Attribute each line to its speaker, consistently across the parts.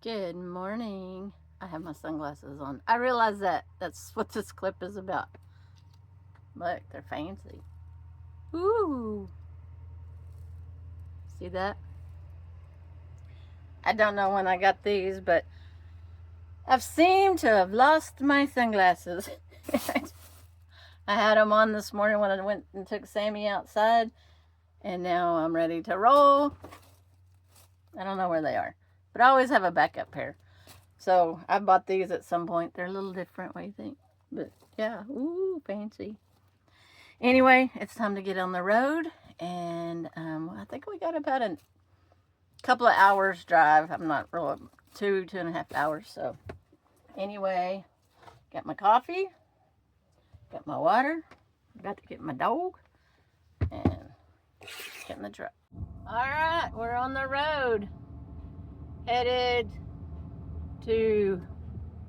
Speaker 1: Good morning. I have my sunglasses on. I realize that's what this clip is about. Look, they're fancy. Ooh. See that? I don't know when I got these, but I've seemed to have lost my sunglasses. I had them on this morning when I went and took Sammy outside, and now I'm ready to roll. I don't know where they are, but I always have a backup pair. So I bought these at some point. They're a little different. What do you think? But yeah, ooh, fancy. Anyway, it's time to get on the road, and I think we got about a couple of hours drive. I'm not really, 2.5 hours. So anyway, got my coffee, got my water, got to get my dog, and get in the truck. All right, we're on the road, headed to,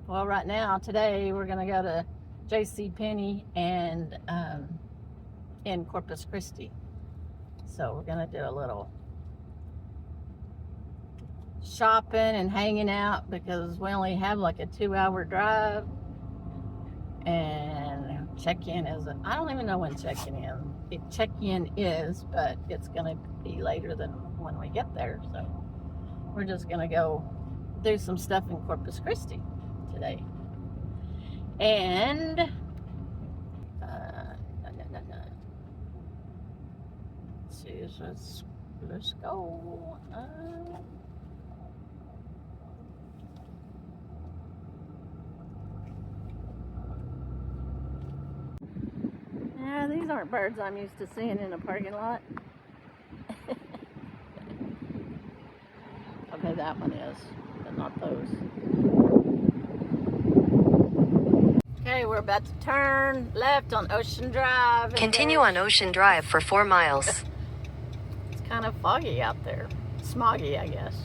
Speaker 1: well, right now, today, we're going to go to JCPenney and in Corpus Christi. So we're going to do a little shopping and hanging out because we only have like a 2-hour drive. And check-in is, I don't even know when check-in is, but it's going to be later than when we get there. So we're just going to go do some stuff in Corpus Christi today. And let's go. Yeah, these aren't birds I'm used to seeing in a parking lot. Okay, that one is, but not those. Okay, we're about to turn left on Ocean Drive.
Speaker 2: Continue on Ocean Drive for 4 miles.
Speaker 1: It's kind of foggy out there. Smoggy, I guess.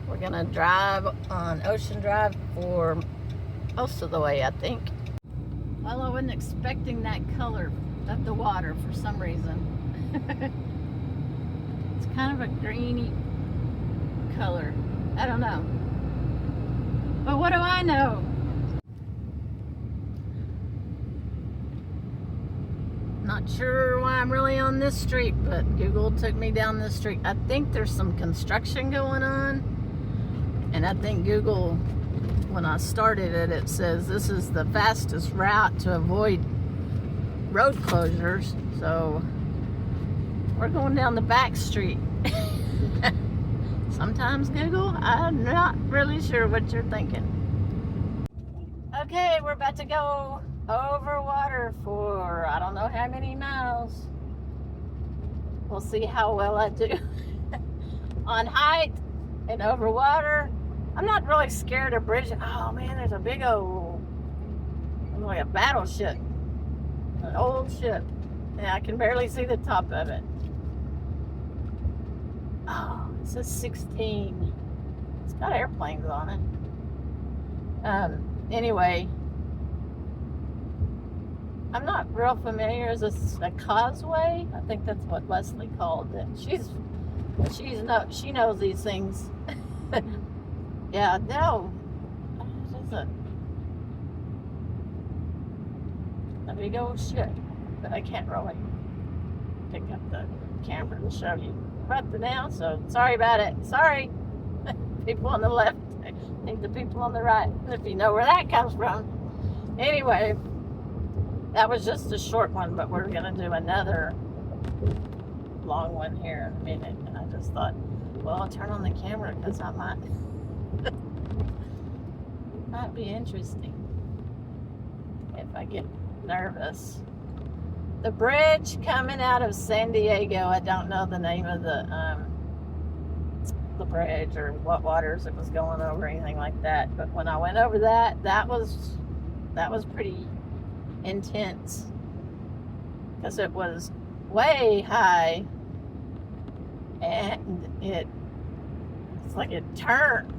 Speaker 1: We're gonna drive on Ocean Drive for most of the way, I think. Well, I wasn't expecting that color of the water for some reason. It's kind of a greeny color. I don't know. But what do I know? Not sure why I'm really on this street, but Google took me down this street. I think there's some construction going on. And I think Google, when I started it, it says this is the fastest route to avoid road closures. So we're going down the back street. Sometimes Google, I'm not really sure what you're thinking. Okay, we're about to go over water for I don't know how many miles. We'll see how well I do on height and over water. I'm not really scared of bridges. Oh man, there's a big old, like a battleship, an old ship. Yeah, I can barely see the top of it. Oh, it says 16. It's got airplanes on it. Anyway, I'm not real familiar. Is this a causeway? I think that's what Leslie called it. She knows these things. Yeah, no. It's a big old ship, but I can't really pick up the camera to show you right now, so sorry about it. Sorry, people on the left. I need the people on the right, if you know where that comes from. Anyway, that was just a short one, but we're going to do another long one here in a minute. And I just thought, well, I'll turn on the camera because I might be interesting if I get nervous. The bridge coming out of San Diego, I don't know the name of the bridge or what waters it was going over or anything like that. But when I went over that was pretty intense because it was way high and it's like it turned.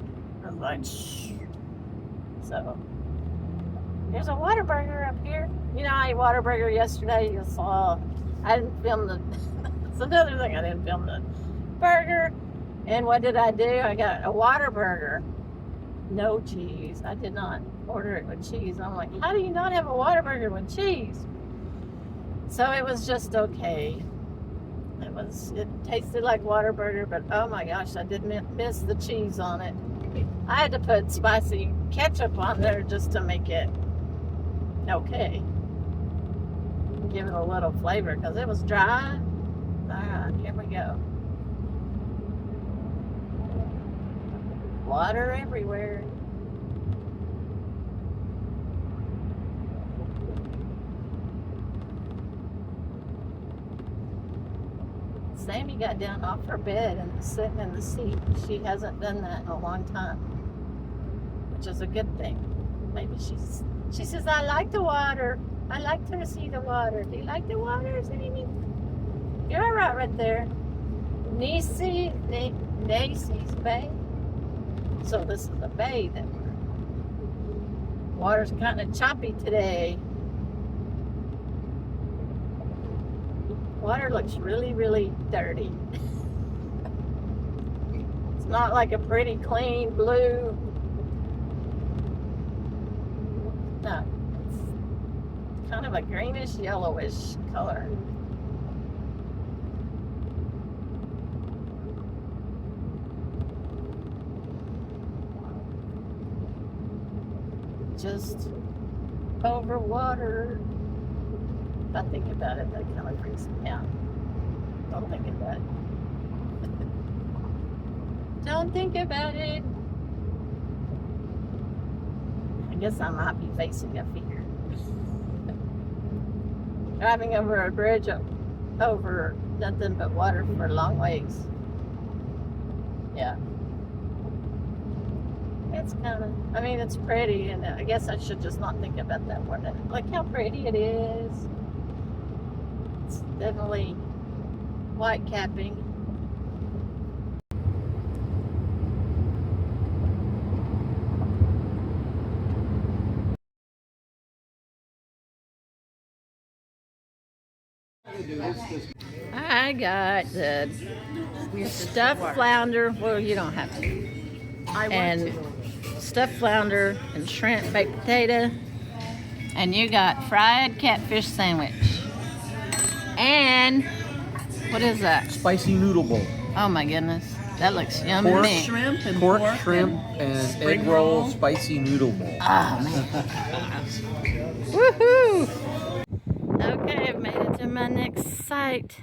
Speaker 1: I was like, shh. So there's a Whataburger up here. You know, I ate Whataburger yesterday. You saw I didn't film the. It's another thing, I didn't film the burger. And what did I do? I got a water burger. No cheese. I did not order it with cheese. And I'm like, how do you not have a water burger with cheese? So it was just okay. It tasted like water burger, but oh my gosh, I did miss the cheese on it. I had to put spicy ketchup on there just to make it okay. Give it a little flavor because it was dry. Alright, here we go. Water everywhere. Sammy got down off her bed and is sitting in the seat. She hasn't done that in a long time, which is a good thing. Maybe she says, I like the water. I like to see the water. Do you like the water, Sammy? You're all right there. Nacey's Bay. So this is a bay that water's kind of choppy today. Water looks really, really dirty. It's not like a pretty clean blue. No, it's kind of a greenish, yellowish color. Just over water. If I think about it, that kind of freaks me out. Don't think about it. Don't think about it. I guess I might be facing a fear. Driving over a bridge over nothing but water for a long ways. Yeah. It's kind of, I mean, it's pretty, and I guess I should just not think about that water. Look how pretty it is. It's definitely white capping. I got the stuffed flounder. Well, you don't have to. And stuffed flounder and shrimp baked potato. And you got fried catfish sandwich. And what is that?
Speaker 3: Spicy noodle bowl.
Speaker 1: Oh my goodness. That looks yummy.
Speaker 3: Pork
Speaker 4: Shrimp and
Speaker 3: Pork,
Speaker 4: pork
Speaker 3: shrimp, and egg roll spicy noodle bowl.
Speaker 1: Oh man. Woohoo! Okay, I've made it to my next site.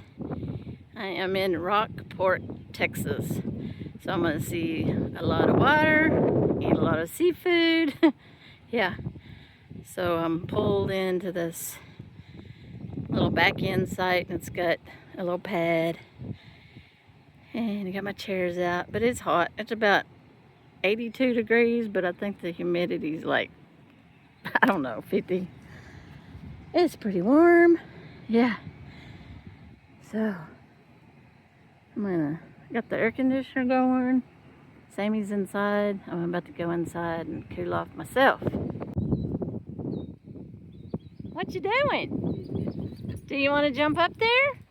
Speaker 1: I am in Rockport, Texas. So I'm going to see a lot of water, eat a lot of seafood. Yeah. So I'm pulled into this little back end site, and it's got a little pad. And I got my chairs out, but it's hot. It's about 82 degrees, but I think the humidity's like, I don't know, 50. It's pretty warm. Yeah. So I got the air conditioner going. Sammy's inside. I'm about to go inside and cool off myself. What you doing? Do you want to jump up there?